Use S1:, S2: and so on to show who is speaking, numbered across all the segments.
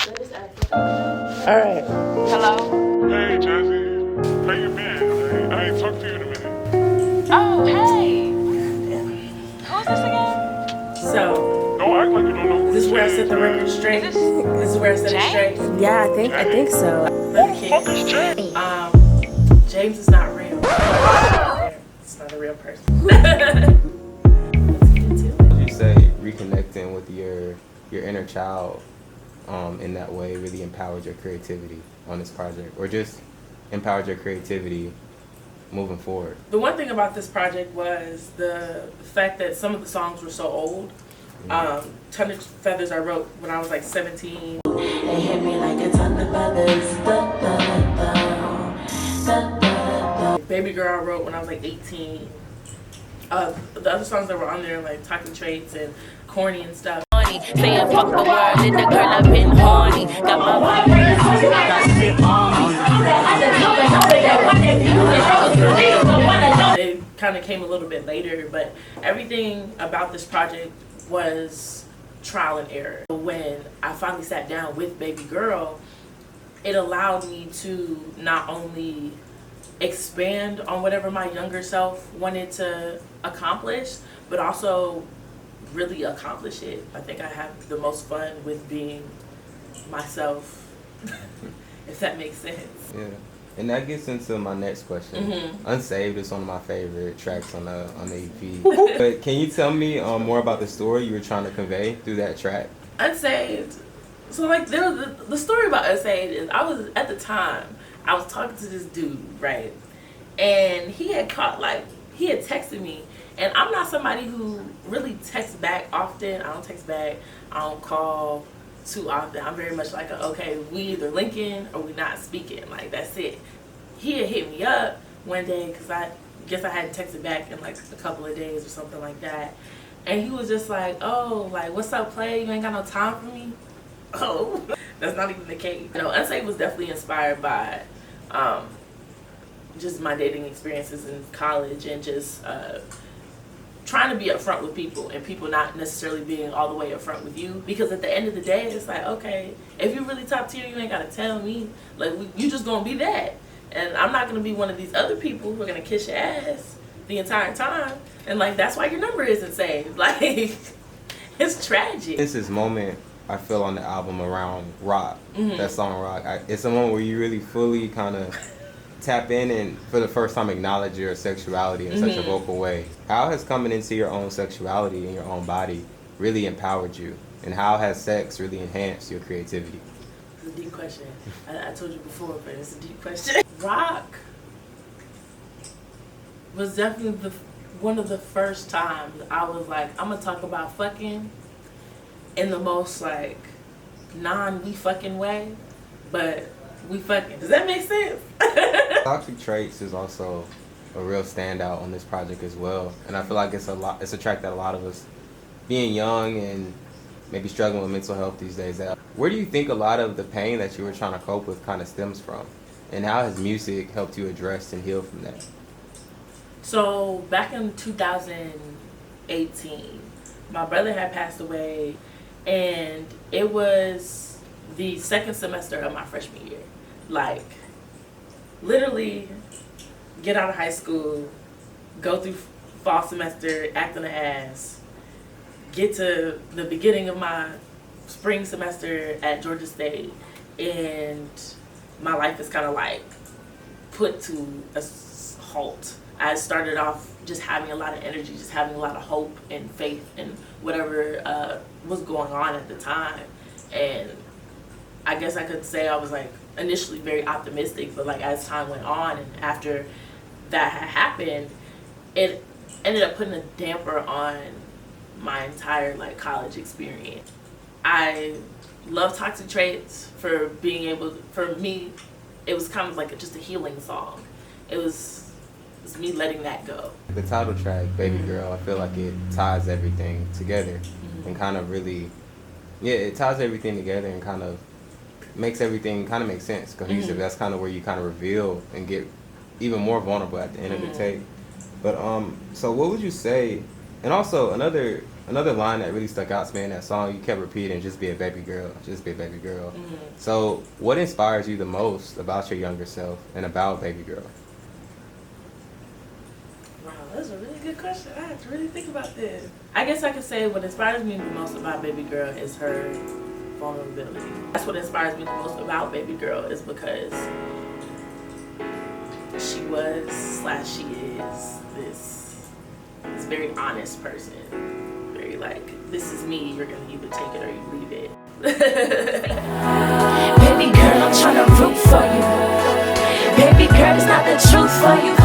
S1: Alright.
S2: Hello?
S3: Hey, Jazzy. How you been? I ain't talked to you in a minute.
S2: Oh, hey. Who's this again?
S1: So,
S3: Don't act like you don't know who
S1: this is where I set the
S3: man.
S1: record straight. This is where I set it straight.
S4: Yeah, I think so.
S3: Who the fuck is James?
S1: James is not real. It's not a real person.
S5: Would you say reconnecting with your inner child in that way really empowered your creativity on this project, or just empowered your creativity moving forward?
S1: The one thing about this project was the fact that some of the songs were so old. Ton of Feathers I wrote when I was like 17.
S4: They hit me like a ton of feathers. Da, da, da, da, da, da.
S1: Bbygirl I wrote when I was like 18. The other songs that were on there like Talking Traits and Corny and stuff.
S4: Saying fuck the world, and the girl I've been horny. Got my
S1: It kind of came a little bit later, but everything about this project was trial and error. When I finally sat down with Bbygirl, it allowed me to not only expand on whatever my younger self wanted to accomplish, but also really accomplish it. I think I have the most fun with being myself, if that makes sense.
S5: Yeah, and that gets into my next question. Unsaved is one of my favorite tracks on the EP. But can you tell me more about the story you were trying to convey through that track?
S1: Unsaved. So like the story about Unsaved is I was talking to this dude, right? And he had texted me, and I'm not somebody who really texts back often. I don't text back. I don't call too often. I'm very much like, okay, we either linking or we not speaking. Like, that's it. He had hit me up one day because I guess I hadn't texted back in like a couple of days or something like that. And he was just like, oh, like, what's up, play? You ain't got no time for me? Oh, that's not even the case. You know, Unsaved was definitely inspired by just my dating experiences in college and just trying to be upfront with people and people not necessarily being all the way upfront with you, because at the end of the day it's like, okay, if you really top tier, you ain't gotta tell me, like, you just gonna be that, and I'm not gonna be one of these other people who are gonna kiss your ass the entire time, and like that's why your number isn't saved. Like, it's tragic.
S5: It's this moment I feel on the album around Rock, that song Rock. It's a moment where you really fully kind of tap in and for the first time acknowledge your sexuality in such a vocal way. How has coming into your own sexuality and your own body really empowered you? And how has sex really enhanced your creativity?
S1: It's a deep question. I told you before, but it's a deep question. Rock was definitely one of the first times I was like, I'm gonna talk about fucking in the most like non-we fucking way, but we fucking. Does that make sense?
S5: Toxic Traits is also a real standout on this project as well, and I feel like it's a track that a lot of us, being young and maybe struggling with mental health these days, where do you think a lot of the pain that you were trying to cope with kind of stems from, and how has music helped you address and heal from that?
S1: So back in 2018, my brother had passed away, and it was the second semester of my freshman year. Like, literally get out of high school, go through fall semester acting an ass, get to the beginning of my spring semester at Georgia State, and my life is kind of like put to a halt. I started off just having a lot of energy, just having a lot of hope and faith in whatever was going on at the time, and I guess I could say I was like initially very optimistic, but like as time went on and after that had happened, it ended up putting a damper on my entire like college experience. I love Toxic Traits for being able, for me, it was kind of like just a healing song. It was me letting that go.
S5: The title track, Bbygirl, I feel like it ties everything together and kind of really, it ties everything together and kind of makes everything kind of make sense, cohesive. That's kind of where you kind of reveal and get even more vulnerable at the end of the tape. But so what would you say, and also another Another line that really stuck out to me in that song, you kept repeating, just be a baby girl, just be a baby girl. So what inspires you the most about your younger self and about Baby Girl?
S1: Wow, that's a really good question. I have to really think about this. I guess I could say what inspires me the most about Baby Girl is her vulnerability. That's what inspires me the most about Baby Girl, is because she was / she is this very honest person. Very like, this is me, you're gonna either take it or you leave it.
S4: Baby girl, I'm tryna root for you. Baby girl, it's not the truth for you.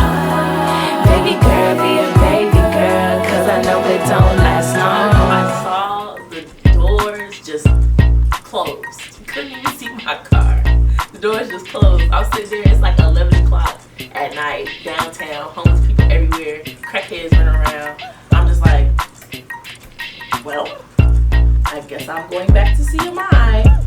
S4: Baby girl, be a baby girl, cause I know it don't last long.
S1: I saw the doors just closed. You couldn't even see my car. The doors just closed. I was sitting there, it's like 11 o'clock at night, downtown, homeless people everywhere, crackheads running around. I'm just like, well, I guess I'm going back to see my.